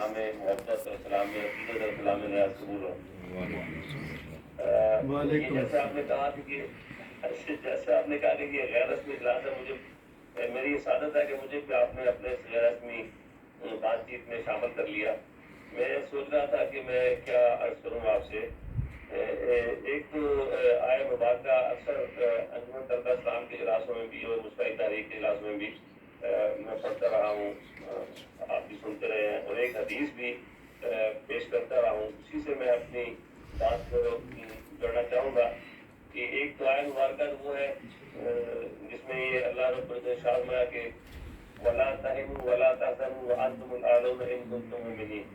سلام محبت اور سلام عقیدت اور سلام نیاز قبول ہو۔ جیسے آپ نے کہا کہ یہ غیر رسمی اجلاس ہے، مجھے میری یہ سعادت ہے کہ مجھے بھی آپ نے اپنے اس غیر رسمی بات چیت میں شامل کر لیا۔ میں سوچ رہا تھا کہ میں کیا عرض کروں آپ سے۔ ایک تو آئے مبارکہ اکثر انجمن طلبہ اسلام کے اجلاسوں میں بھی اور مصباح تحریک کے اجلاسوں میں بھی میں پڑھتا رہا ہوں، آپ بھی سنتے رہے ہیں، اور ایک حدیث بھی پیش کرتا رہا ہوں۔ اسی سے میں اپنی بات کو جوڑنا چاہوں گا کہ ایک تو آئے مبارکہ وہ ہے جس میں یہ اللہ رب العزت نے ارشاد فرمایا کہ وَلَا تَهِنُوا وَلَا تَحْزَنُوا وَأَنْتُمُ الْأَعْلَوْنَ إِن كُنتُم مُؤْمِنِينَ،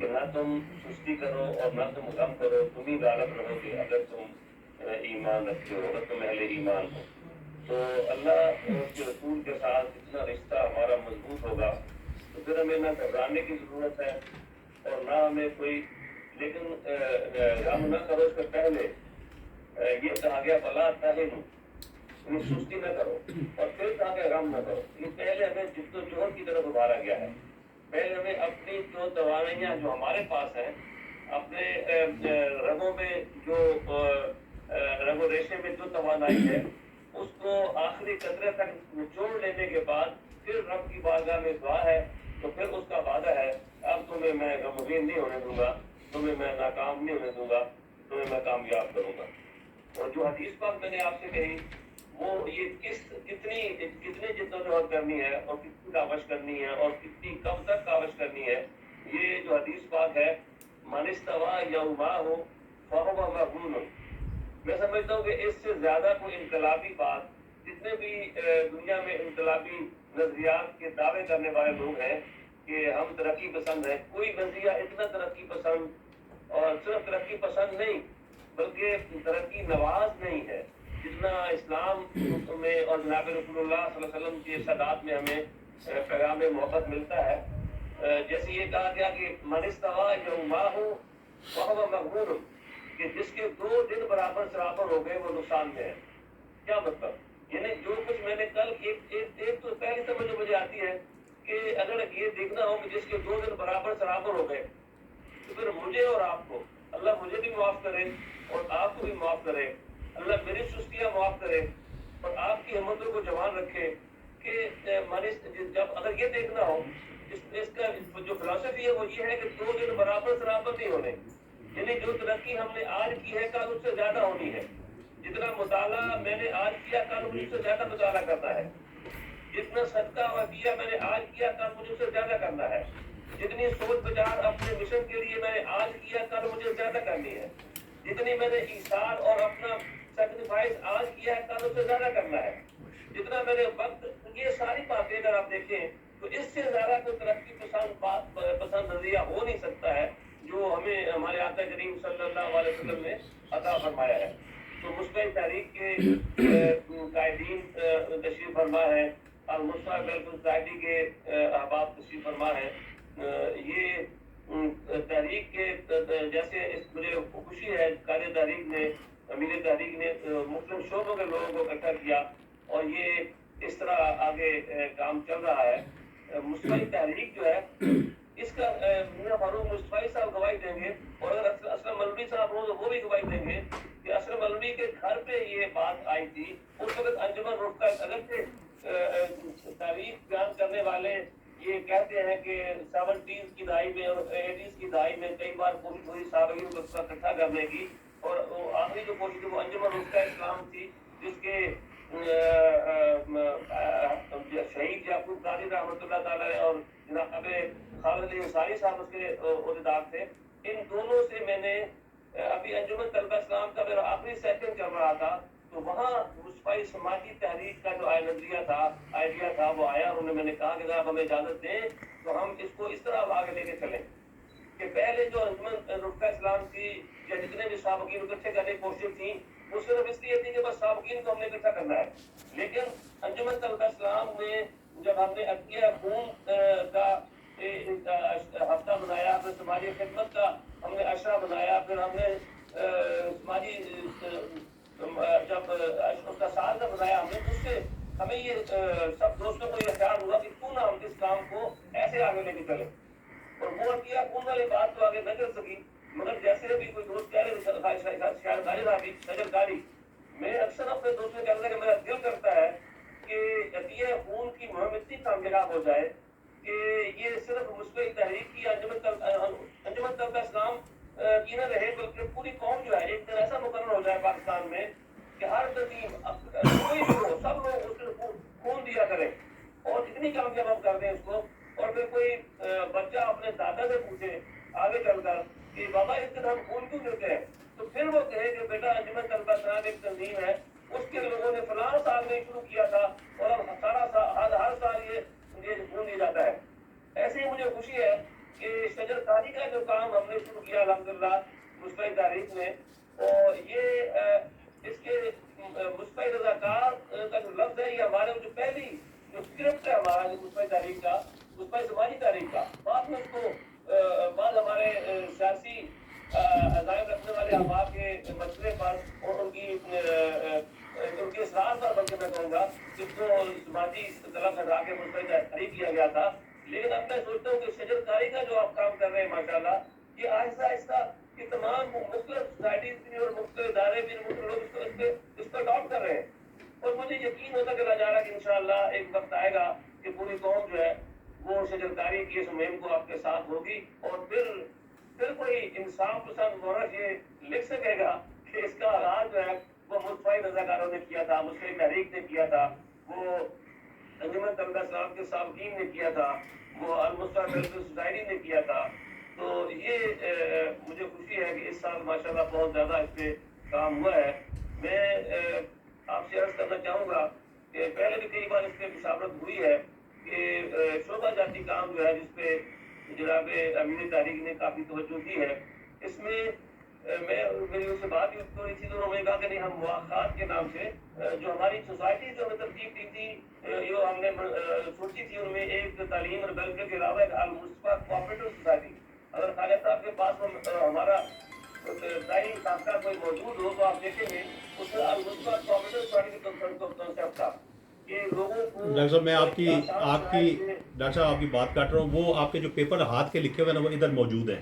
کہ نہ تم سستی کرو اور نہ تم غم کرو، تم ہی غالب رہو گے اگر تم ایمان رکھتے ہو، اگر تم اہل ایمان ہو۔ تو اللہ اور اس کے رسول کے ساتھ اتنا رشتہ ہمارا مضبوط ہوگا تو پھر ہمیں نہ گھبرانے کی ضرورت ہے اور نہ ہمیں کوئی، لیکن غم نہ کرو اس سے پہلے یہ کہا گیا بلا تہنوا، یعنی سستی نہ کرو، اور پھر کہا گیا غم نہ کرو۔ یہ پہلے ہمیں جد و جہد کی طرف ابھارا گیا ہے۔ پہلے ہمیں اپنی جو توانائیاں جو ہمارے پاس ہیں، اپنے رگوں میں جو رگ و ریشے میں جو توانائی ہے، اس کو آخری قطرے تک نچوڑ لینے کے بعد پھر رب کی بارگاہ میں دعا ہے، تو پھر اس کا وعدہ ہے اب تمہیں میں غمگین نہیں ہونے دوں گا، تمہیں میں ناکام نہیں ہونے دوں گا، تمہیں میں کامیاب کروں گا۔ اور جو حدیث پاک میں نے آپ سے کہی وہ یہ کتنی جدوجہد کرنی ہے اور کتنی کاوش کرنی ہے اور کتنی کب تک کاوش کرنی ہے، یہ جو حدیث پاک ہے من استویٰ یومہ فہو مغبون، میں سمجھتا ہوں کہ اس سے زیادہ کوئی انقلابی بات، جتنے بھی دنیا میں انقلابی نظریات کے دعوے کرنے والے لوگ ہیں کہ ہم ترقی پسند ہیں، کوئی نظریہ اتنا ترقی پسند اور صرف ترقی پسند نہیں بلکہ ترقی نواز نہیں ہے جتنا اسلام میں اور جناب رسول اللہ صلی اللہ علیہ وسلم کی ارشادات میں ہمیں پیغام محبت ملتا ہے۔ جیسے یہ کہا گیا کہ من استویٰ یومہ فہو مغبون، کہ جس کے 2 دن برابر ہو گئے وہ نقصان میں ہے۔ کیا مطلب؟ یعنی جو کچھ میں نے کل ایک تو پہلی سمجھ جو مجھے آتی ہے کہ اگر یہ دیکھنا ہو کہ جس کے 2 دن برابر ہو گئے تو پھر مجھے اور آپ کو اللہ مجھے بھی معاف کرے اور آپ کو بھی معاف کرے، اللہ میری سستیاں معاف کرے اور آپ کی ہمتوں کو جوان رکھے کہ جب اگر یہ دیکھنا ہو، اس کا جو فلسفی ہے وہ یہ ہے کہ 2 دن برابر نہیں ہونے، یعنی جو ترقی ہم نے آج کی ہے کل اس سے زیادہ ہونی ہے، جتنا مطالعہ میں نے آج کیا کل مجھے اس سے زیادہ مطالعہ کرنا ہے، جتنا صدقہ عطیہ میں نے آج کیا کل مجھے اس سے زیادہ کرنا ہے، جتنی سوچ بچار اپنے مشن کے لیے میں نے آج کیا کل مجھے زیادہ کرنی ہے، جتنی میں نے ایثار اور اپنا سیکریفائس آج کیا ہے کل اس سے زیادہ کرنا ہے، جتنا میں نے وقت، یہ ساری باتیں اگر آپ دیکھیں تو اس سے زیادہ کوئی ترقی پسند نظریہ ہو نہیں سکتا ہے جو ہمیں ہمارے آقا کریم صلی اللہ علیہ وسلم نے عطا فرمایا ہے۔ تو مصباح تحریک کے قائدین تشریف فرما ہے اور مصباح سوسائٹی کے احباب تشریف فرما ہے۔ یہ تحریک کے جیسے مجھے خوشی ہے قائد تحریک نے، امیر تحریک نے مختلف شعبوں کے لوگوں کو اکٹھا کیا اور یہ اس طرح آگے کام چل رہا ہے۔ مصباح تحریک جو ہے اس کا میاں فاروق مصطفی صاحب گواہی دیں گے، اور اگر اسلم مولوی صاحب ہوں تو وہ بھی گواہی دیں گے کہ اسلم مولوی کے گھر پہ یہ بات آئی تھی۔ اس وقت انجمن رخ کا اگرچہ تاریخ بیان کرنے والے یہ کہتے ہیں کہ 70s کی دہائی میں اور 80s کی دہائی میں کئی بار کوشش ہوئی صحابیوں کو اکٹھا کرنے کی، اور آخری جو کوشش تھی وہ انجمن رخ کا اسلام تھی جس کے شہید یعقوب قادری رحمۃ اللہ تعالی اور جناب خالد علی انصاری صاحب اس کے عہدیدار تھے۔ ان دونوں سے میں نے ابھی انجمن طلبہ اسلام کا میرا آخری سیشن چل رہا تھا تو وہاں مصباح سماجی تحریک کا جو نظریہ تھا، آئیڈیا تھا، وہ آیا، انہوں نے میں نے کہا کہ اگر آپ ہمیں اجازت دیں تو ہم اس کو اس طرح آگے لے کے چلیں کہ پہلے جو انجمن رخا اسلام تھی یا جتنے بھی سابقین اکٹھے کرنے کی کوشش تھی وہ صرف اس لیے تھی کہ بس سابقین کو ہم نے اکٹھا کرنا ہے، لیکن انجمن طلبہ اسلام میں جب ہم نے عطیہ خون کا ہفتہ بنایا، پھر سماجی خدمت کا ہم نے عشرہ بنایا، پھر ہم نے سماجی جب اس کا سال کا بنایا ہم نے، اس سے ہمیں یہ سب دوستوں کو یہ خیال ہوا کہ کیوں نہ ہم اس کام کو ایسے آگے لے کے چلیں اور وہ عطیہ خون والی بات تو آگے نہ کر سکی، مگر جیسے بھی کوئی دوست کہہ رہے شجر کاری، میں اکثر اپنے دوستوں سے کہتا کہ میرا دل کرتا ہے کہ عطیہ خون کی مہم اتنی کامیاب ہو جائے کہ یہ صرف مسلم تحریک کی انجمن طلبہ اسلام کی نہ رہے، بلکہ پوری قوم جو ہے ایک دن ایسا مقرر ہو جائے پاکستان میں کہ ہر تنظیم کوئی بھی ہو سب لوگ اس کو خون دیا کریں اور اتنی کامیاب ہم کر دیں اس کو. اور پھر کوئی بچہ اپنے دادا سے پوچھے آگے چل کر کہ بابا اس دن ہم خون کیوں دیتے ہیں، تو پھر وہ کہے کہ بیٹا انجمن طلبہ اسلام ایک تنظیم ہے، اس کے لوگوں نے فلاں سال میں شروع کیا تھا اور اب ہر سال یہ خون دیا جاتا ہے. ایسے ہی مجھے خوشی ہے کہ شجر کاری کا جو کام ہم نے شروع کیا الحمدللہ مصباح تاریخ میں، اور یہ اس کے مصباح رضاکار کا جو لفظ ہے یہ ہمارے جو پہلی جو اسکرپٹ ہے ہمارا مصباح تاریخ کا، مصباح سماجی تاریخ کا، بعد میں اس کو بعض ہمارے سیاسی عزائم رکھنے والے احباب کے مسئلے پر اور ان کے اصرار پر بلکہ میں کہوں گا جس کو سماجی طلب ہٹا کے مصباح تاریخ کیا گیا تھا. لیکن اب میں سوچتا ہوں کہ شجر کاری کا جو آپ کام کر رہے ہیں ماشاءاللہ، یہ آہستہ آہستہ یہ تمام مختلف سوسائٹیز بھی اور مختلف ادارے بھی مختلف لوگ اس کو اڈاپٹ کر رہے ہیں. اور مجھے یقین ہوتا چلا جا رہا ہے کہ انشاءاللہ ایک وقت آئے گا کہ پوری قوم جو ہے وہ شجر کاری کی اس مہم کو آپ کے ساتھ ہوگی، اور پھر کوئی انصاف پسند مورخ یہ لکھ سکے گا کہ اس کا آغاز جو ہے وہ مصباح رضاکاروں نے کیا تھا، مصباح تحریک نے کیا تھا، وہ انجمن طلبہ اسلام کے سابقین نے کیا تھا، وہ المصطفیٰ ویلفیئر سوسائٹی نے کیا تھا. تو یہ مجھے خوشی ہے کہ اس سال ماشاءاللہ بہت زیادہ اس پہ کام ہوا ہے. میں آپ سے عرض کرنا چاہوں گا کہ پہلے بھی کئی بار اس پہ مشاورت ہوئی ہے کہ شعبہ جاتی کام جو ہے جس پہ جناب امین تاریخ نے کافی توجہ کی ہے، اس میں میری ان سے بات ہو رہی تھی تو انہوں نے کہا کہ نہیں ہم مواخات کے نام سے جو ہماری سوسائٹی جو ہمیں ترتیب دی تھی جو ہم نے سوچی تھی ان میں ایک تعلیم اور ویلفیئر کے علاوہ ایک المصطفیٰ کوآپریٹو سوسائٹی، اگر خالد صاحب کے پاس ہمارا دائی سابقہ کوئی موجود ہو تو آپ دیکھیں گے اس میں المصطفیٰ کوآپریٹو سوسائٹی کا کنسیپٹ تھا کہ لوگوں کو. ڈاکٹر صاحب میں آپ کی ڈاکٹر صاحب آپ کی بات کاٹ رہا ہوں، وہ آپ کے جو پیپر ہاتھ کے لکھے ہوئے ہیں وہ ادھر موجود ہیں،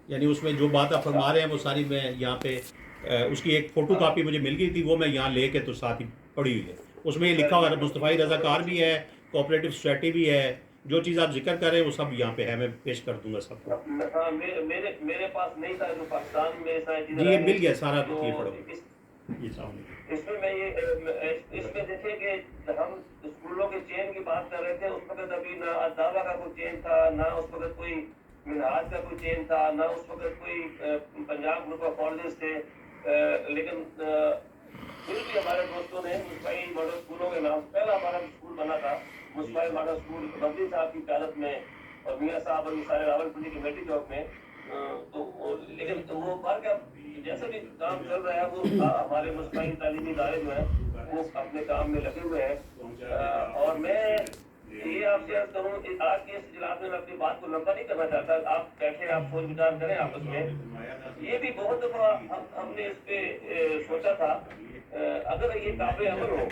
یعنی اس میں جو بات آپ فرما رہے ہیں وہ ساری میں یہاں پہ اس کی ایک فوٹو کاپی مجھے مل گئی تھی، وہ میں یہاں لے کے تو ساتھ ہی پڑھی ہوئی ہے. اس میں یہ لکھا ہوا ہے مصطفی رضاکار بھی ہے، کوآپریٹو سوسائٹی بھی ہے، جو چیز آپ ذکر کر رہے ہیں وہ سب یہاں پہ ہے، میں پیش کر دوں گا سب کو. میرے پاس نہیں تھا جو پاکستان میں جی یہ مل گیا سارا، یہ پڑھو یہ سامنے. اس میں دیکھیں کہ ہم اسکولوں کے چین کی بات کر رہے تھے، اس وقت ابھی نہ دعویٰ کا کوئی چین تھا، نہ اس وقت کوئی منہاج کا کوئی چین تھا، نہ اس وقت کوئی پنجاب گروپ آف کالجز تھے. لیکن پھر بھی ہمارے دوستوں نے مصباح ماڈل اسکولوں کے نام سے پہلا ہمارا اسکول بنا تھا مصباح ماڈل اسکول بدری صاحب کی قیادت میں اور میاں صاحب اور سارے راولپنڈی کے میٹی چوک میں. تو لیکن وہ بار کا جیسے بھی کام چل رہا ہے وہ ہمارے مصباحی تعلیمی ادارے جو ہیں وہ اپنے کام میں لگے ہوئے ہیں. اور میں یہ آپ سے عرض کروں آج کے اس اجلاس میں اپنی بات کو لمبا نہیں کرنا چاہتا، آپ بیٹھے آپ سوچ وچار کریں آپس میں. یہ بھی بہت دفعہ ہم نے اس پہ سوچا تھا اگر یہ قابل عمل ہو،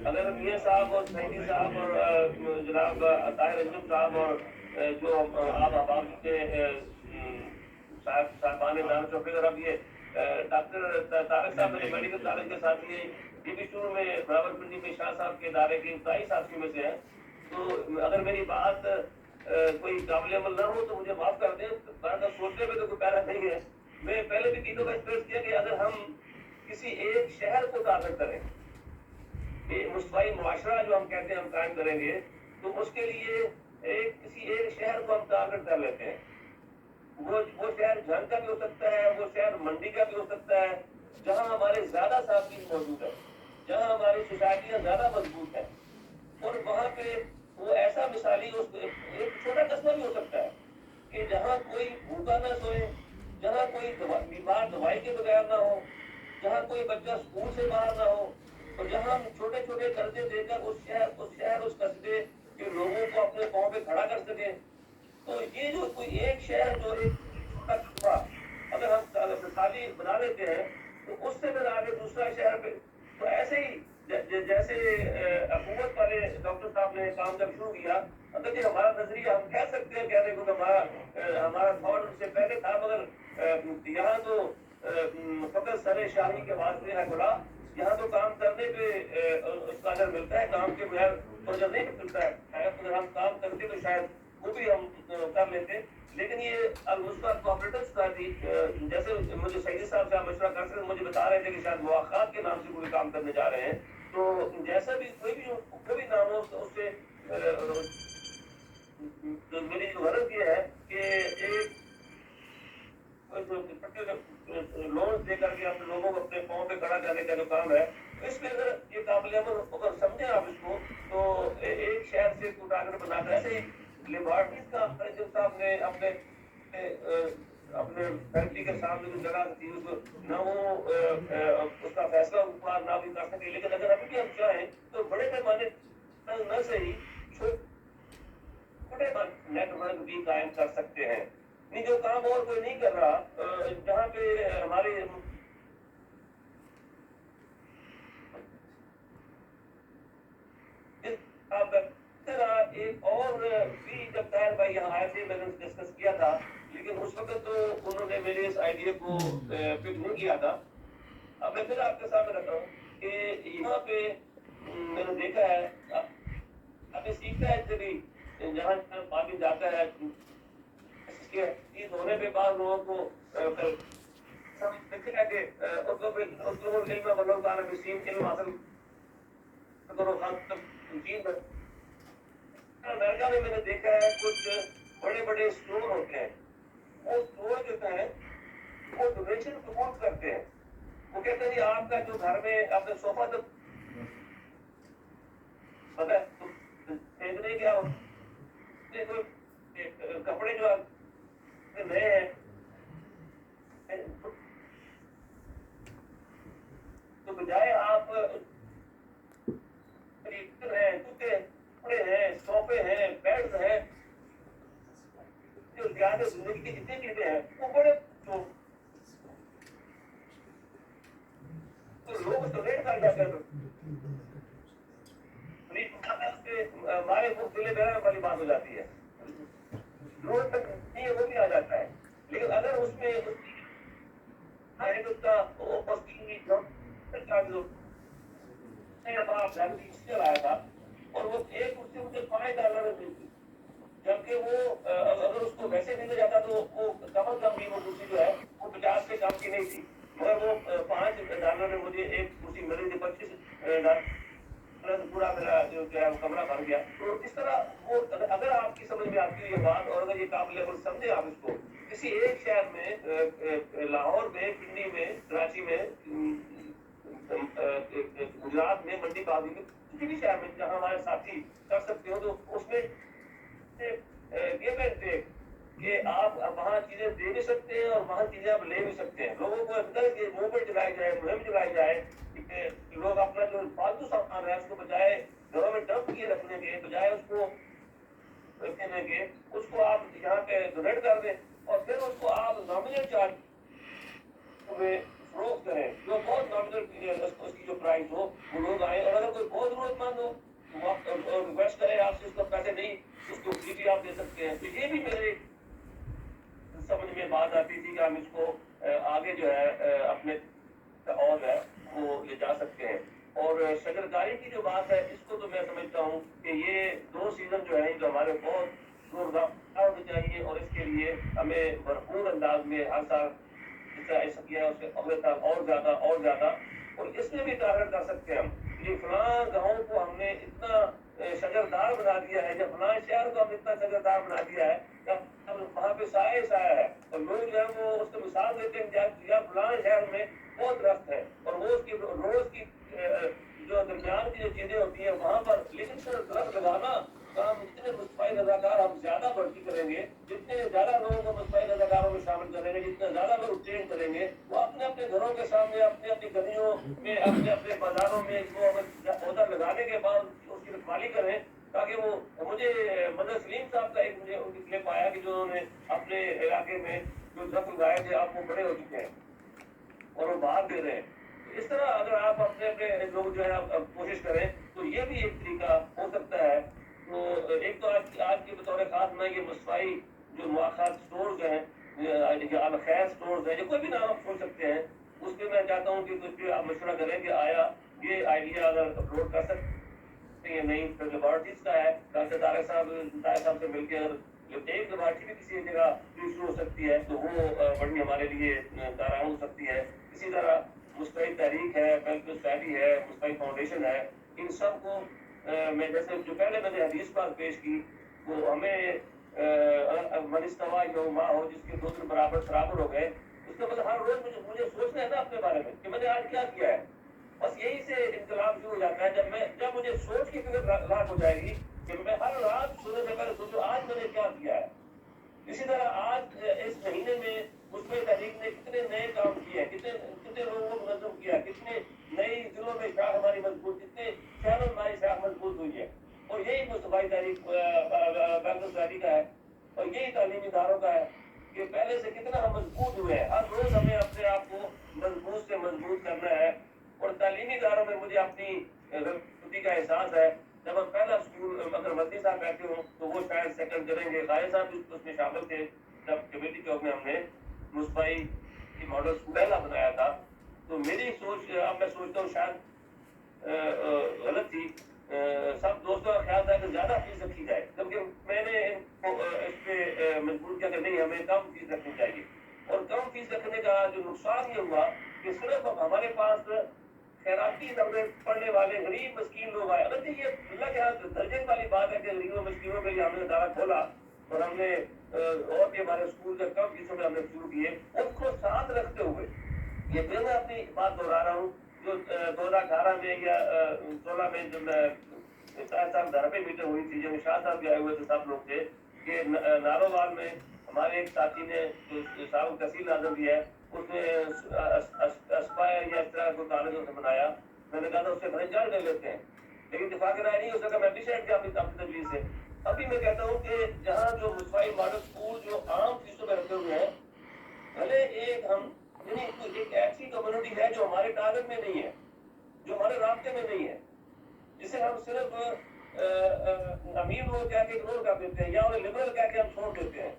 اگر میاں صاحب اور سعیدی صاحب اور جناب طاہر انجم صاحب اور جو آپ احباب کے صاحبان نام چوکے اور اب یہ ڈاکٹر طارق صاحب میرے میڈیکل کالج کے ساتھ یہ بھی شروع میں راولپنڈی میں شاہ صاحب کے ادارے کے ابتدائی ساتھیوں میں سے ہیں. تو اگر میری بات کوئی قابل عمل نہ ہو تو مجھے معاف کر دیں، بات سوچنے میں تو کوئی پیرا نہیں ہے. میں پہلے بھی چیزوں کا ایکسپریس کیا کہ اگر ہم کسی ایک شہر کو ٹارگٹ کریں، مصباحی معاشرہ جو ہم کہتے ہیں ہم قائم کریں گے، تو اس کے لیے کسی ایک شہر کو ہم ٹارگٹ کر لیتے ہیں. وہ شہر جھنگ کا بھی ہو سکتا ہے، وہ شہر منڈی کا بھی ہو سکتا ہے، جہاں ہمارے زیادہ صارفین موجود ہیں، جہاں ہماری سوسائٹیاں زیادہ مضبوط ہیں. اور وہاں پہ وہ ایسا مثالی ایک چھوٹا قصبہ بھی ہو سکتا ہے کہ جہاں کوئی بھوکا نہ سوئے، جہاں کوئی بیمار دوائی کے بغیر نہ ہو، جہاں کوئی بچہ اسکول سے باہر نہ ہو، اور جہاں ہم چھوٹے چھوٹے قرضے دے کر اس قصبے کے لوگوں کو اپنے پاؤں پہ کھڑا کر سکیں. تو یہ جو کوئی ایک شہر جو ایک چھوٹا قصبہ اگر ہم مثالی بنا لیتے ہیں تو اس سے پھر آگے دوسرا شہر پہ. تو ایسے ہی جیسے حکومت والے ڈاکٹر صاحب نے کام جب شروع کیا مطلب کہ ہمارا نظریہ ہم کہہ سکتے ہیں کہنے کو کہ ہمارا تھاٹ ان سے پہلے تھا، مگر یہاں تو فقط سر شاہی کے واسطے ہے بلا، یہاں تو کام کرنے پہ اس کا اجر ملتا ہے، کام کے بغیر تو اجر نہیں ملتا ہے. اگر ہم کام کرتے تو شاید وہ بھی ہم کر لیتے. لیکن یہ الوسطی کوآپریٹو سوسائٹی، جیسے مجھے سعیدی صاحب سے آپ مشورہ کر سکتے، مجھے بتا رہے تھے کہ شاید مواخات کے نام سے کوئی کام کرنے جا رہے ہیں. تو جیسا بھی کوئی بھی نام ہو اس سے میری جو غرض یہ ہے کہ ایک لون دے کر کے اپنے لوگوں کو اپنے پاؤں پہ کھڑا کرنے کا جو کام ہے، اس میں اگر یہ قابل عمل اگر سمجھیں آپ اس کو، تو ایک شہر سے کو ٹارگٹ بنا کر ایسے ہی لیبارٹیز کا پریزیڈنٹ صاحب نے اپنے فیکٹری کے سامنے جو جگہ تھی نہ وہ اس کا فیصلہ اوپر نہ بھی کر سکے. لیکن اگر ابھی بھی ہم چاہیں تو بڑے پیمانے نہ سے ہی چھوٹے نیٹ ورک بھی قائم کر سکتے ہیں. نہیں جو کام اور کوئی نہیں کر رہا، جہاں پہ ہمارے ایک اور بھی جب طاہر بھائی یہاں آئے تھے میں نے ڈسکس کیا تھا، لیکن اس وقت تو انہوں نے میرے اس آئیڈیا کو پک نہیں کیا تھا. اب میں پھر آپ کے سامنے رکھا ہوں کہ یہاں پہ میں نے دیکھا ہے، آپ نے سیکھا ہے جبھی جہاں پانی جاتا ہے ہونے پہ بعض لوگوں کو دیکھا کہ امریکہ میں نے دیکھا ہے کچھ بڑے بڑے اسٹور ہوتے ہیں، وہ اسٹور جو ہیں وہ ڈونیشن قبول کرتے ہیں. وہ کہتے ہیں جی آپ کا جو گھر میں آپ نے صوفہ تو پتہ ہے خریدنے کیا کپڑے جو نئے ہیں تو بجائے آپ جوتے کپڑے ہیں صوفے ہیں بیڈز ہیں جو زیادہ زندگی کی جتنی چیزیں ہیں وہ بڑے لوگ ڈونیٹ کر جاتے ہیں. ہمارے دل بہران والی بات ہو جاتی ہے، ضرورت نہیں ہے وہ بھی آ جاتا ہے. لیکن اگر اس میں آیا تھا اور وہ ایک کرسی مجھے $5 میں ملتی، جبکہ وہ اگر اس کو ویسے مل جاتا تو وہ کم از کم بھی وہ کرسی جو ہے وہ 50 سے کم کی نہیں تھی، مگر وہ $5 میں مجھے ایک کرسی ملی تھی. $25 پورا میرا جو ہے وہ کمرہ بن گیا. تو اس طرح وہ اگر آپ کی سمجھ میں آتی ہے یہ بات اور اگر یہ قابل عمل سمجھے آپ اس کو، کسی ایک شہر میں لاہور میں پنڈی میں کراچی میں گجرات میں منڈی بازی میں کسی بھی شہر میں جہاں ہمارے ساتھی کر سکتے ہو، تو اس میں گیو اینڈ ٹیک کہ آپ وہاں چیزیں دے بھی سکتے ہیں اور وہاں چیزیں آپ لے بھی سکتے ہیں. لوگوں کو اندر کے موومنٹ چلائی جائے، مہم چلائی جائے کہ لوگ اپنا جو فالتو سامان ہے اس کو بجائے گھروں میں ڈمپ کیے رکھنے کے بجائے اس کو رکھنے کے اس کو آپ یہاں پہ ڈونیٹ کر دیں اور پھر اس کو آپ نامنل چارج میں فروخت کریں جو بہت نامنل اس کی جو پرائز ہو وہ لوگ آئیں. اور اگر کوئی بہت ضرورت مند ہو ریکویسٹ کرے آپ سے، اس کو پیسے نہیں اس کو فری بھی آپ دے سکتے ہیں. تو یہ بھی میرے سمجھ میں بات آتی تھی کہ ہم اس کو آگے جو ہے اپنے اور ہے وہ لے جا سکتے ہیں. اور شجرکاری کی جو بات ہے اس کو تو میں سمجھتا ہوں کہ یہ 2 سیزن جو ہیں جو ہمارے بہت زوردار ہونے چاہیے اور اس کے لیے ہمیں بھرپور انداز میں ہر سال جس طرح ایسا کیا ہے اس کے اگلے سال اور زیادہ اور اس میں بھی ٹارگٹ کر سکتے ہیں ہم کہ فلاں گاؤں کو ہم نے اتنا شجردار بنا دیا ہے یا فلاں شہر کو ہم اتنا شجردار بنا دیا ہے وہاں پہ سایہ ہے اور لوگ جو ہے وہ اس کو مثال دیتے ہیں یا فلاں شہر میں بہت درخت ہے اور روز کی جو درمیان کی جو چیزیں ہوتی ہیں وہاں پر، لیکن صرف درخت لگانا کام اتنے مستفی رضاکار ہم زیادہ بڑھتی کریں گے، جتنے زیادہ لوگوں کو مستفی رضاکاروں میں شامل کریں گے، جتنے زیادہ لوگ ٹرین کریں گے، وہ اپنے اپنے گھروں کے سامنے اپنی اپنی گلیوں میں اپنے اپنے بازاروں میں اس کو پودا لگانے کے بعد اس کی رکھوالی کریں. تاکہ وہ مجھے مدر سلیم صاحب کا ایک مجھے ان کی کلپ آیا کہ جو انہوں نے اپنے علاقے میں جو درخت لگائے تھے آپ وہ بڑے ہو چکے ہیں اور وہ باہر دے رہے ہیں. اس طرح اگر آپ اپنے لوگ جو ہے کوشش کریں تو یہ بھی ایک طریقہ ہو سکتا ہے تو ایک تو آج کے بطور خاص میں یہ مصفائی جو مواخذ اسٹورز ہیں یا الخیر اسٹورز ہیں، جو کوئی بھی نام آپ کھول سکتے ہیں، اس پہ میں چاہتا ہوں کہ کچھ آپ مشورہ کریں کہ آیا یہ آئیڈیا اگر اپلوڈ کر سکتے ہیں نہیں، پھر لیبارٹریز کا ہے، ڈاکٹر طارق صاحب سے مل کے اگر ایک لیبارٹری بھی کسی جگہ شروع ہو سکتی ہے تو وہ بڑی ہمارے لیے کارآمد ہو سکتی ہے. اسی طرح مستعد تحریک ہے، ویلفیئر سوسائٹی ہے، مستعد فاؤنڈیشن ہے، ان سب کو میں جیسے جو پہلے میں نے حدیث بات پیش کی وہ ہمیں من استویٰ یوما ہو، جس کے دو دن برابر برابر ہو گئے، اس کا مطلب ہر روز مجھے سوچنا ہے نا اپنے بارے میں کہ میں نے آج کیا کیا ہے. بس یہی سے انقلاب شروع ہو جاتا ہے جب مجھے سوچ کی فکر لاحق ہو جائے گی کہ میں ہر رات سونے سے پہلے سوچوں آج میں نے کیا کیا ہے. اسی طرح آج اس مہینے میں مصفائی تحریک نے کتنے نئے کام کیے ہیں، کتنے لوگوں کو منظم کیا، کتنے نئی دلوں میں شاخ ہماری مضبوط، کتنے شہروں میں ہماری شاخ مضبوط ہوئی ہے. اور یہی مصفائی تحریک ویلفیئر سوسائٹی کا ہے اور یہی تعلیمی اداروں کا ہے کہ پہلے سے کتنا ہم مضبوط ہوئے ہیں. ہر روز ہمیں اپنے آپ کو مضبوط سے مضبوط کرنا ہے. اور تعلیمی اداروں میں مجھے اپنی غلطی کا احساس ہے. جب ہم پہلا اسکول اگر مدنی صاحب بیٹھے ہوں تو وہ شاید سیکنڈ کریں گے، قائد صاحب بھی اس میں شامل تھے جب کمیٹی چوک میں ہم نے مصفائی کی ماڈل اسکول پہلا بنایا تھا. تو میری سوچ اب میں سوچتا ہوں شاید غلط تھی. سب دوستوں کا خیال تھا کہ زیادہ فیس رکھی جائے، کیونکہ میں نے اس پہ مجبور کیا کہ نہیں ہمیں کم فیس رکھنی چاہیے. اور کم فیس رکھنے کا جو نقصان یہ ہوا کہ صرف ہمارے پاس خیراتی دورے پڑھنے والے غریب مسکین لوگ آئے. اگر یہ اللہ کے ہاتھ درجے والی بات ہے کہ غریبوں مسکینوں کے لیے ہم نے ادارہ کھولا اور ہم نے اور بھی ہمارے اسکول کے کم فیسوں میں ہم نے شروع کیے، اس کو ساتھ رکھتے ہوئے یہ پھر میں اپنی بات دہرا رہا ہوں جو 2018 میں یا 16 میں جب میں صاحب گھر پہ میٹنگ ہوئی تھی، جب شاہ صاحب بھی آئے ہوئے تھے، سب لوگ تھے کہ نارووال میں ہمارے ایک ساتھی نے جو صاحب تحصیل ناظم بھی ہے اس نے اسپائر یا اس طرح کو کالج سے بنایا. میں نے کہا تھا اس سے فرنچائز لے لیتے ہیں، لیکن اتفاق رائے نہیں ہو سکا. میں ڈیسائڈ کیا اپنی تجویز سے. ابھی میں کہتا ہوں کہ جہاں جو مصفائی ماڈل اسکول جو عام فیسوں میں رکھے ہوئے ہیں، بھلے ایک ہم یعنی ایک ایسی کمیونٹی ہے جو ہمارے ٹارگٹ میں نہیں ہے، جو ہمارے رابطے میں نہیں ہے، جسے ہم صرف امیر لوگ کہہ کے اگنور کر دیتے ہیں یا انہیں لبرل کہہ کے ہم چھوڑ دیتے ہیں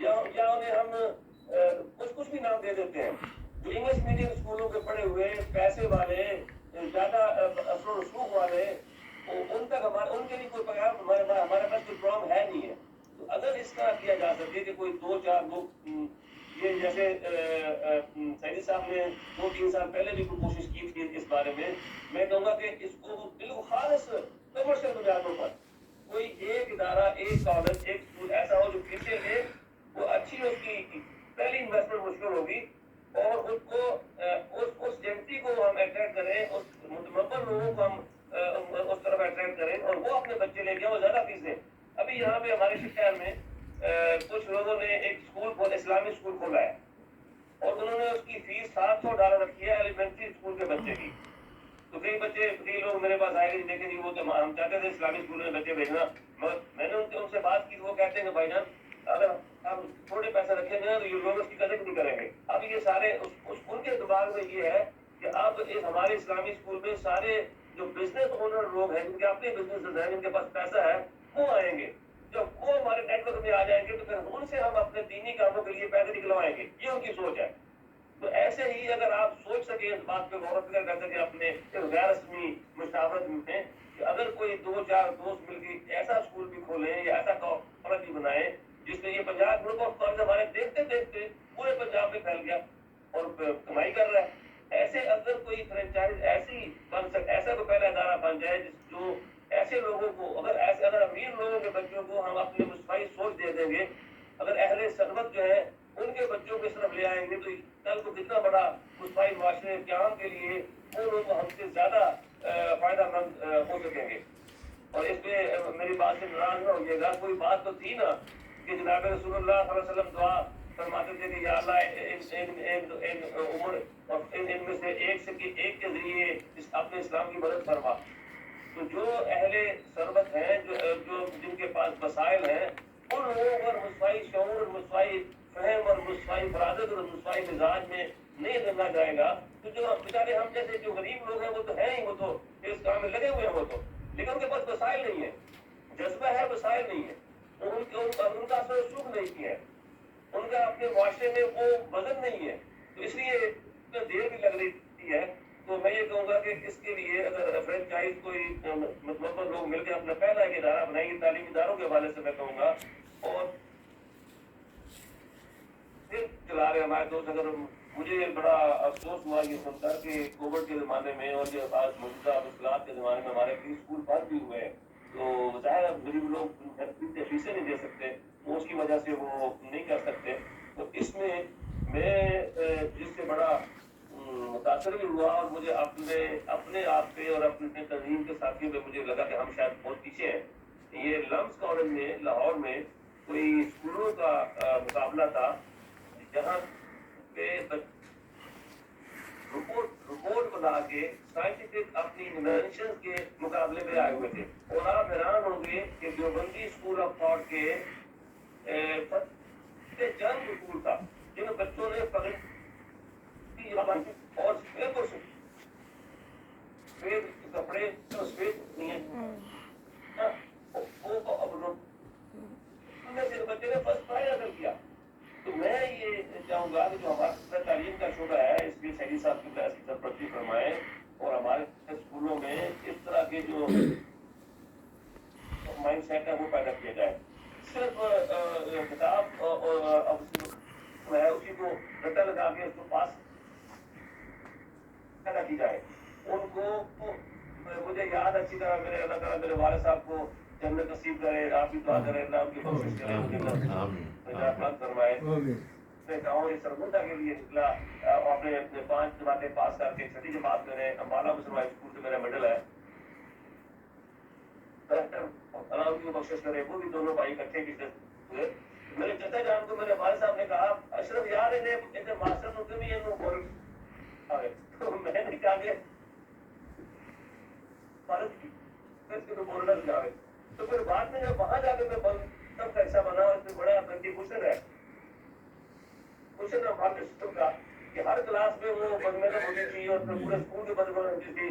یا انہیں ہم کچھ بھی نام دے دیتے ہیں. جو انگلش میڈیم اسکولوں کے پڑھے ہوئے پیسے والے زیادہ اثر و رسوخ والے، ان تک ان کے لیے کوئی پیغام ہمارے پاس کوئی پروگرام ہے نہیں ہے. تو اگر اس طرح کیا جا سکے کہ کوئی 2-4 لوگ یہ جیسے سعیدی صاحب نے 2-3 سال پہلے بھی کوئی کوشش کی تھی اس بارے میں کہوں گا کہ اس کو بالکل خالص کمرشل بنیادوں پر کوئی ایک ادارہ، ایک کالج، ایک اسکول ایسا ہو جو پھر سے لے، وہ اچھی اس کی پہلی انویسٹمنٹ مشکل ہوگی اور اس کو اس جنتی کو ہم اٹریکٹ کریں، اس متمول لوگوں کو ہم اس طرف اٹریکٹ کریں اور وہ اپنے بچے لے کے وہ زیادہ فیس دیں. ابھی یہاں پہ ہمارے شہر میں کچھ لوگوں نے ایک اسکول اسلامی اسکول کھولا ہے اور انہوں نے اس کی فیس $700 رکھی ہے ایلیمنٹری اسکول کے بچے کی. تو کئی لوگ میرے پاس آئے گا دیکھیں جی وہ تو ہم چاہتے تھے اسلامی اسکول میں بچے بھیجنا، مگر میں نے ان سے بات کی، وہ کہتے ہیں کہ بھائی جان اگر ہم تھوڑے پیسے رکھیں گے تو یہ لوگ اس کی قدر نہیں کریں گے. اب یہ سارے ان کے دماغ میں یہ ہے کہ اب ہمارے اسلامی اسکول میں سارے جو بزنس اونر لوگ ہیں جن کے اپنے بزنس ہیں، جن کے پاس پیسہ ہے، وہ آئیں گے. جب وہ ہمارے نیٹ ورک میں آ جائیں گے تو پھر ان سے ہم اپنے دینی کاموں کے لیے پیسے نکلوائیں گے. یہ ان کی سوچ ہے. تو ایسے ہی اگر آپ سوچ سکیں اس بات پہ غور و فکر کر سکیں اپنے غیر رسمی مشاورت میں کہ اگر کوئی 2-4 دوست مل کے ایسا اسکول بھی کھولیں یا ایسا کالج بھی بنائیں جس میں یہ 50 گروپ آف کالج ہمارے دیکھتے دیکھتے پورے پنجاب میں پھیل گیا اور کمائی کر رہا ہے. ایسے اگر کوئی فرنچائز ایسی بن سکے، ایسا کوئی پہلا ادارہ بن جائے جو ایسے لوگوں کو اگر امیر لوگوں کے بچوں کو ہم اپنی مصفائی سوچ دے دیں گے، اگر اہل ثروت جو ہے ان کے بچوں کو اس طرف لے آئیں گے تو کل کو کتنا بڑا مصفائی معاشرے قیام کے لیے وہ لوگ ہم سے زیادہ فائدہ مند ہو سکیں گے. اور اس پہ میری بات سے ناراض نہ ہوئیے گا، کوئی بات تو تھی نا کہ جناب رسول اللہ صلی اللہ علیہ وسلم دعا فرماتے تھے کہ یا اللہ ان میں سے ایک کے ذریعے اپنے اسلام کی مدد فرما. تو جو اہل ثروت ہیں، جو جن کے پاس وسائل ہیں، ان لوگوں پر مصفائی شعور، مصفائی فہم اور مصفائی فرادت اور مصفائی مزاج میں نہیں ڈلنا جائے گا. تو جو بیچارے ہم جیسے جو غریب لوگ ہیں وہ تو ہیں ہی، وہ تو اس کام میں لگے ہوئے ہیں، وہ تو لیکن ان کے پاس وسائل نہیں ہے. جذبہ ہے وسائل نہیں ہے, ان کا اثر رسوخ نہیں ہے, ان کا اپنے معاشرے میں وہ وزن نہیں ہے, تو اس لیے دیر بھی لگ رہی ہے. تو میں یہ کہوں گا کہ اس کے لیے اگر فرینچائز کوئی مطلب لوگ مل کے اپنا پہلا ایک ادارہ بنائیں گے, تعلیمی اداروں کے حوالے سے میں کہوں گا, اور چلا رہے ہمارے دوست. اگر مجھے بڑا افسوس ہوا یہ سن کر کہ کووڈ کے زمانے میں اور یہ آج موجودہ مشکلات کے زمانے میں ہمارے کئی اسکول بند بھی ہوئے ہیں, تو ظاہر غریب لوگ فیسیں نہیں دے سکتے, وہ اس کی وجہ سے وہ نہیں کر سکتے. تو اس میں جس سے بڑا متاثر بھی ہوا, اور مجھے اپنے آپ پہ اور اپنے تنظیم کے ساتھیوں پہ مجھے لگا کہ ہم شاید بہت پیچھے ہیں. یہ لمس کالج میں لاہور میں کوئی اسکولوں کا مقابلہ تھا جہاں پہ رپورٹ بنا کے سائنٹیفک اپنی انوینشن کے مقابلے میں آئے ہوئے تھے, اور آپ حیران ہوں گے کہ دیوبندی اسکول آف تھاٹ کے چند اسکول تھا جن بچوں نے پکڑ اور سفید کپڑے سفید نہیں ہیں, بچے نے فرسٹ پرائز حاصل کیا. تو میں یہ چاہوں گا کہ جو ہمارا تعلیم کا شعبہ ہے اس کی سعیدی صاحب کی بحث کی سرپرستی فرمائیں, اور ہمارے اسکولوں میں اس طرح کے جو مائنڈ سیٹ ہے وہ پیدا کیا جائے. صرف کتاب ہے اسی کو رٹا لگا کے اس کو پاس پیدا کی جائے. ان کو مجھے یاد اچھی طرح میرے اللہ تعالیٰ میرے والد صاحب کو جنت نصیب کرے, آپ بھی دعا کریں اللہ ان کی کوشش کرے, مجھے فرمائے. میں گاؤں اس سرگنڈا کے لیے نکلا, اپنے 5 جماعتیں پاس کر کے 6ٹھی جماعت میں امبالہ مسلمان اسکول سے میرا میڈل ہے, اللہ ان کی کوشش کرے. وہ بھی دونوں بھائی اکٹھے کی ہوئے. میرے چچا جان کو میرے والد صاحب نے کہا اشرف یار انہیں ماسٹر ہوتے بھی انہوں بول, تو میں نے کہا کہ بولنا جاوے. تو پھر بعد میں جب وہاں جا کے میں تب کا حصہ بنا, اس میں بڑا کنٹریبیوشن ہے ہمارے سسٹم کا کہ ہر کلاس میں وہ بدمزہ ہوتی تھی اور پورے اسکول کے بدمزہ ہوتی تھی.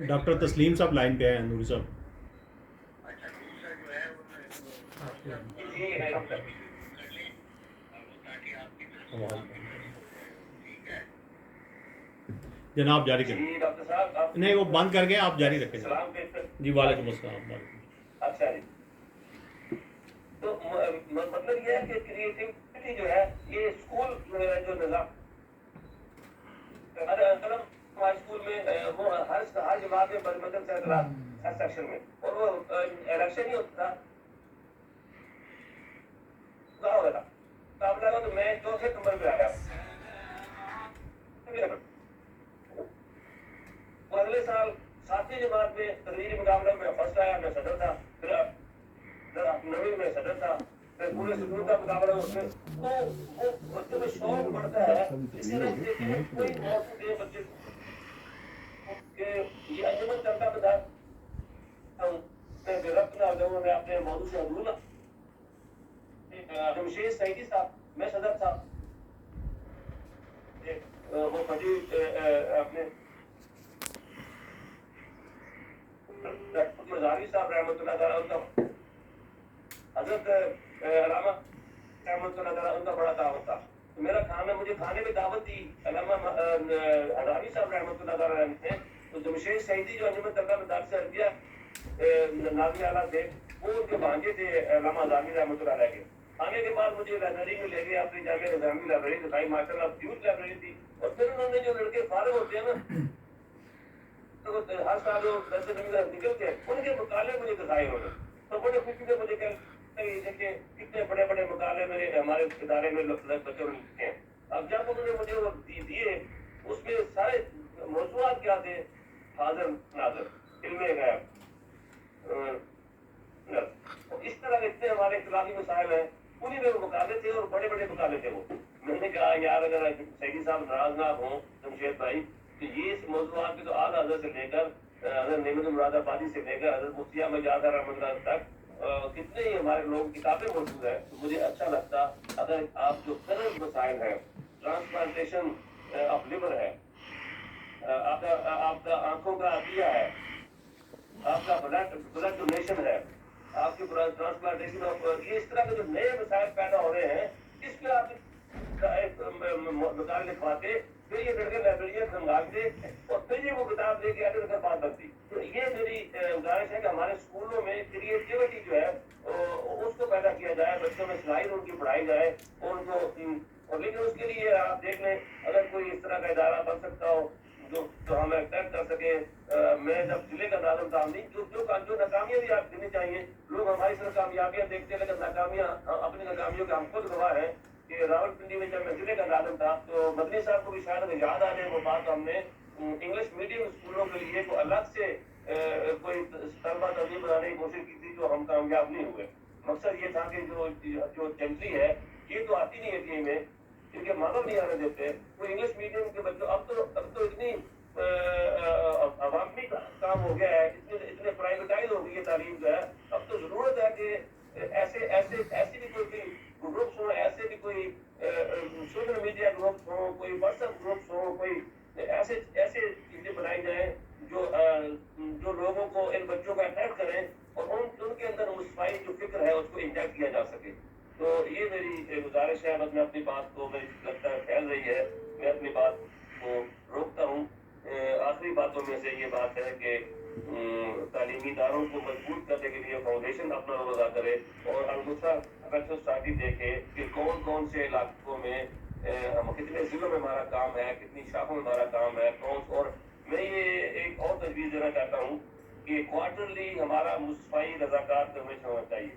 ڈاکٹر تسلیم صاحب لائن پہ ہیں, نوری صاحب. جناب جاری کریں. نہیں وہ بند کر کے آپ جاری رکھیں. جی وعلیکم السلام. اچھا جی, تو مطلب یہ ہے کہ کریٹیوٹی جو ہے یہ اسکول جو نظام ہمارے اسکول میں وہ ہر جماعت میں بدمدن سے ہر سیکشن میں, اور وہ الیکشن ہی ہوتا تھا تو میں 4 نمبر پہ آیا. اگلے سال 7ویں جماعت میں تقریری مقابلہ میں فرسٹ آیا, میں صدر تھا. پھر 9ویں میں صدر تھا. پھر پورے اسکول کا مقابلہ اس میں وہ بچوں میں شوق بڑھتا ہے. اس لیے کوئی موضوع دے بچے کہ یہ انجمن کرتا بتا میں رب نہ جاؤں, میں اپنے موضوع سے ادھور نہ. جمشید سعیدی صاحب, میں صدر تھا. وہ فجی اپنے مزاری صاحب رحمۃ اللہ تعالیٰ ان کا, حضرت علامہ رحمۃ اللہ تعالیٰ ان کا بڑا دعوت تھا. تو میرا کھانا مجھے کھانے میں دعوت دی علامہ ہزاری صاحب رحمۃ اللہ تعالیٰ نے. تو جمشید سعیدی جو انجمن طلبہ مدارس عربیہ نازی اعلیٰ تھے, وہ ان کے بھانجے تھے علامہ ہزاری رحمۃ اللہ علیہ کے. آنے کے بعد مجھے لائبریری میں لے گئے, اپنی جامعہ نظامی لائبریری دکھائی, ماشاء اللہ ہیوج لائبریری تھی. اور پھر انہوں نے جو لڑکے فارغ ہوتے ہیں نا ہر سال نکلتے ہیں, ان کے مقالے مجھے دکھائے انہوں نے. تو بڑے خوشی سے مجھے کہ کتنے بڑے بڑے مقالے میرے ہمارے ادارے میں بچوں نے لکھے ہیں. اب جب انہوں نے مجھے وہ دیے, اس میں سارے موضوعات کیا تھے, حاضر ناظر, علم غیب, اس طرح کے اتنے ہمارے اختلافی مسائل ہیں, انہیں میں وہ مقالے تھے اور بڑے بڑے مقالے تھے. وہ میں نے کہا یار اگر سعیدی صاحب ناراض نہ ہوں جمشید بھائی, تو یہ موضوعات کے تو اعلیٰ حضرت سے لے کر حضرت نعمت المراد آبادی سے لے کر حضرت مفتی احمد جعفر رحمۃ اللہ تک کتنے ہی ہمارے لوگ کتابیں موجود ہیں، تو مجھے اچھا لگتا اگر آپ جو کرنٹ مسائل ہیں، ٹرانسپلانٹیشن آف لیور ہے، آپ کا آنکھوں کا عطیہ ہے، آپ کا بلڈ ڈونیشن ہے، آپ کی ٹرانسپلانٹیشن آف، یہ اس طرح کے جو نئے مسائل پیدا ہو رہے ہیں، اس پہ آپ مطالعہ لکھواتے، پھر یہ لڑکے لائبریریاں کھنگالتے اور پھر یہ وہ کتاب لے کے آتے تو بات بنتی. تو یہ میری گزارش ہے کہ ہمارے اسکولوں میں کریٹیوٹی جو ہے اس کو پیدا کیا جائے، بچوں میں صلاحیت ان کی پڑھائی جائے ان کو. اور لیکن اس کے لیے آپ دیکھ لیں اگر کوئی اس طرح کا ادارہ بن سکتا ہو جو ہمیں اٹریکٹ کر سکے. میں جب ضلع کا نازم تھا جو ناکامیاں بھی آپ دینی چاہیے، لوگ ہماری طرح کامیابیاں دیکھتے ہیں لیکن ناکامیاں اپنی ناکامیوں کے ہم خود گواہ ہیں. کہ راول پنڈی میں جب میں ضلع کا نازم تھا تو مدنی صاحب کو بھی شاید یاد آ جائے وہ بات، ہم نے انگلش میڈیم اسکولوں کے لیے کو الگ سے کوئی طلبہ تنظیم بنانے کی کوشش کی تھی جو ہم کامیاب نہیں ہوئے. مقصد یہ تھا کہ جو چنٹری ہے یہ تو آتی نہیں ہے ٹیم میں، ان کے ماں باپ نہیں آنے دیتے، وہ انگلش میڈیم کے بچوں اب تو اتنی عوامی کام ہو گیا ہے، اتنے پرائیویٹائز ہو گئی ہے تعلیم جو ہے. اب تو ضرورت ہے کہ ایسی بھی کوئی گروپس ہوں، ایسے بھی کوئی سوشل میڈیا گروپس ہوں، کوئی واٹس ایپ گروپس ہوں، کوئی ایسے چیزیں بنائی جائیں جو لوگوں کو ان بچوں کا اٹریکٹ کریں اور ان کے اندر مصفائی جو فکر ہے اس کو انجیکٹ کیا جا سکے. تو یہ میری گزارش ہے. بس میں اپنی بات کو مجھے لگتا ہے پھیل رہی ہے، میں اپنی بات کو روکتا ہوں. آخری باتوں میں سے یہ بات ہے کہ تعلیمی اداروں کو مضبوط کرنے کے لیے فاؤنڈیشن اپنا رول ادا کرے اور انگوٹھا اسٹڈی دیکھے کہ کون سے علاقوں میں کتنے ضلعوں میں ہمارا کام ہے، کتنی شاخوں میں ہمارا کام ہے اور میں یہ ایک اور تجویز دینا چاہتا ہوں کہ کوارٹرلی ہمارا مصفائی رضاکار کمیشن ہونا چاہیے.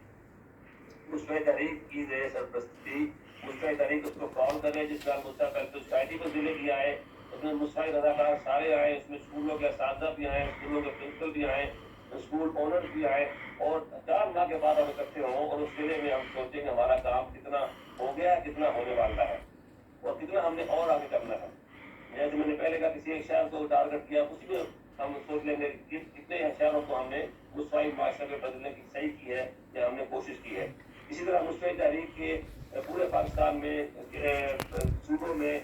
مصفائی تحریک کی ذریعے سرپرستی، مصفائی تحریک اس کو کال کرے جس کا مستقبل سوسائٹی کو ضلع بھی آئے، اس میں مصفائی رضاکار سارے آئے، اس میں اسکولوں کے اساتذہ بھی آئے، اسکولوں کے پرنسپل بھی آئے، اسکول اونرز بھی آئے اور 4 ماہ کے بعد ہم اکٹھے ہوں اور اس ضلع میں ہم سوچیں کہ ہمارا کام کتنا ہو گیا ہے، کتنا ہونے والا ہے اور کتنا ہم نے اور آگے کرنا ہے. جیسے میں نے پہلے کہا کسی ایک شہر کو ٹارگٹ کیا، اسی میں ہم سوچ لیں گے کہ کتنے شہروں کو ہم نے مصفائی معاشرے میں بدلنے کی صحیح کی ہے یا ہم نے کوشش کی ہے. اسی طرح مصفائی تحریک کے پورے پاکستان میں صوبوں میں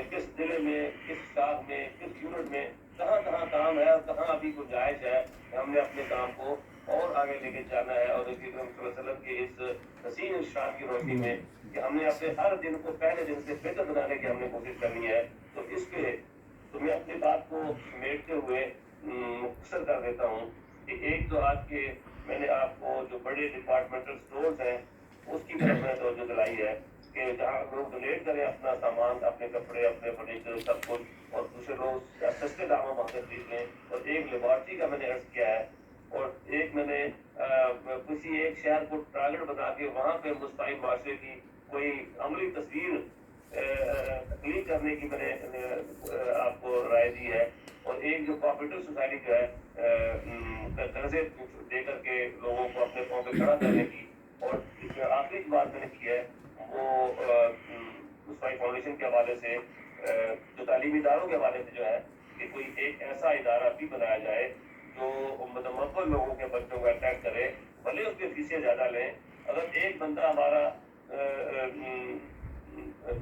کس ضلع میں، کس شاخ میں، کس یونٹ میں کہاں کام ہے اور کہاں ابھی گنجائش ہے کہ ہم نے اپنے کام کو اور آگے لے کے جانا ہے. اور نبی اکرم صلی اللہ علیہ وسلم کے اس حسین ارشاد کی روشنی میں کہ ہم نے اپنے ہر دن کو پہلے دن سے بہتر بنانے کی ہم نے کوشش کرنی ہے. تو اس پہ تو میں اپنی بات کو سمیٹتے ہوئے مختصر کر دیتا ہوں کہ ایک تو آج کے میں نے آپ کو جو بڑے ڈپارٹمنٹل اسٹورز ہیں اس کی طرف میں توجہ دلائی ہے کہ جہاں لوگ ڈونیٹ کریں اپنا سامان، اپنے کپڑے، اپنے فرنیچر، سب کچھ، اور دوسرے لوگ سستے داموں وہاں سے خرید لیں. اور ایک لیبارٹری کا میں نے عرض کیا ہے اور ایک میں نے کسی ایک شہر کو ٹارگٹ بنا کے وہاں پہ مصفائی معاشرے کی کوئی عملی تصویر تخلیق کرنے کی میں نے آپ کو رائے دی ہے. اور ایک جو کوآپریٹو سوسائٹی جو ہے قرضے دے کر کے لوگوں کو اپنے پاؤں پہ کھڑا کرنے کی. اور آخری بات میں نے کی ہے وہ مصفائی فاؤنڈیشن کے حوالے سے جو تعلیمی اداروں کے حوالے سے جو ہے کہ کوئی ایک ایسا ادارہ بھی بنایا جائے جو متمول لوگوں کے بچوں کو اٹریکٹ کرے، بھلے اس کی فیسیں زیادہ لیں. اگر ایک بندہ ہمارا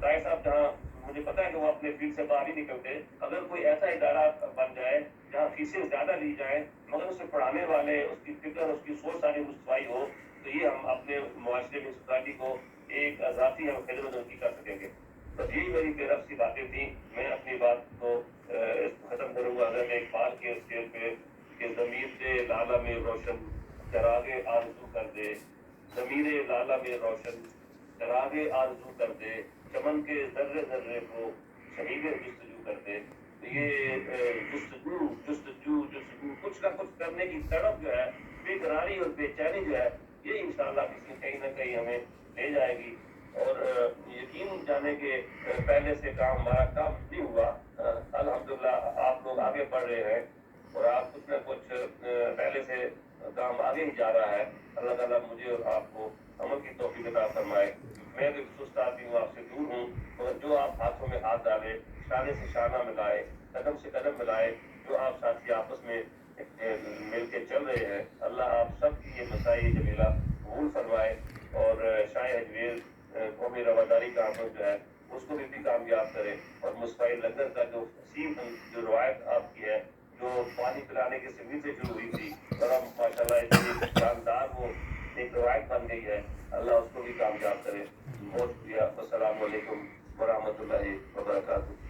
طاہر صاحب جہاں مجھے پتا ہے کہ وہ اپنے فیلڈ سے باہر ہی نکلتے، اگر کوئی ایسا ادارہ بن جائے جہاں فیسیں زیادہ لی جائیں مگر اسے پڑھانے والے، اس کی فکر، اس کی سوچ ساری مصفائی ہو، تو یہ ہم اپنے معاشرے میں سوسائٹی کو ایک اضافی ہم خدمت ان کی کر سکیں گے. بس یہی میری بے رب سی باتیں تھیں. میں اپنی بات کو ختم کروں گا حضرت اقبال کے شعر پہ کہ ضمیر لالہ میں روشن چراغ آرزو کر دے، ضمیر لالہ میں روشن چراغ آرزو کر دے، چمن کے ذرے ذرے کو شہید جستجو کر دے. یہ جستجو کچھ نہ کچھ کرنے کی تڑپ جو ہے، بے قراری اور بے چینی جو ہے، یہ انشاءاللہ کہیں نہ کہیں ہمیں لے جائے گی. اور یقین جانے کے پہلے سے کام ہمارا کام نہیں ہوا، الحمدللہ آپ لوگ آگے بڑھ رہے ہیں اور آپ کچھ نہ کچھ پہلے سے کام آگے ہی جا رہا ہے. اللہ تعالیٰ مجھے اور آپ کو عمل کی توفیق عطا فرمائے. میں بھی سست آدمی ہوں، آپ سے دور ہوں، مگر جو آپ ہاتھوں میں ہاتھ ڈالے، شانے سے شانہ ملائے، قدم سے قدم ملائے، جو آپ ساتھی آپس میں مل کے چل رہے ہیں. اللہ آپ سب کی یہ مسائی جمیلہ قبول فرمائے اور شاہ اجمیر قومی رواداری کا عمل جو ہے اس کو بھی کامیاب کرے اور مصفائی لنگر کا جو وسیم جو روایت آپ کی ہے جو پانی پلانے کے سمین سے شروع ہوئی تھی اور اب ماشاء اللہ اتنی جاندار وہ ایک روایت بن گئی ہے. اللہ اس کو بھی کامیاب کرے. بہت شکریہ. السلام علیکم ورحمۃ اللہ وبرکاتہ.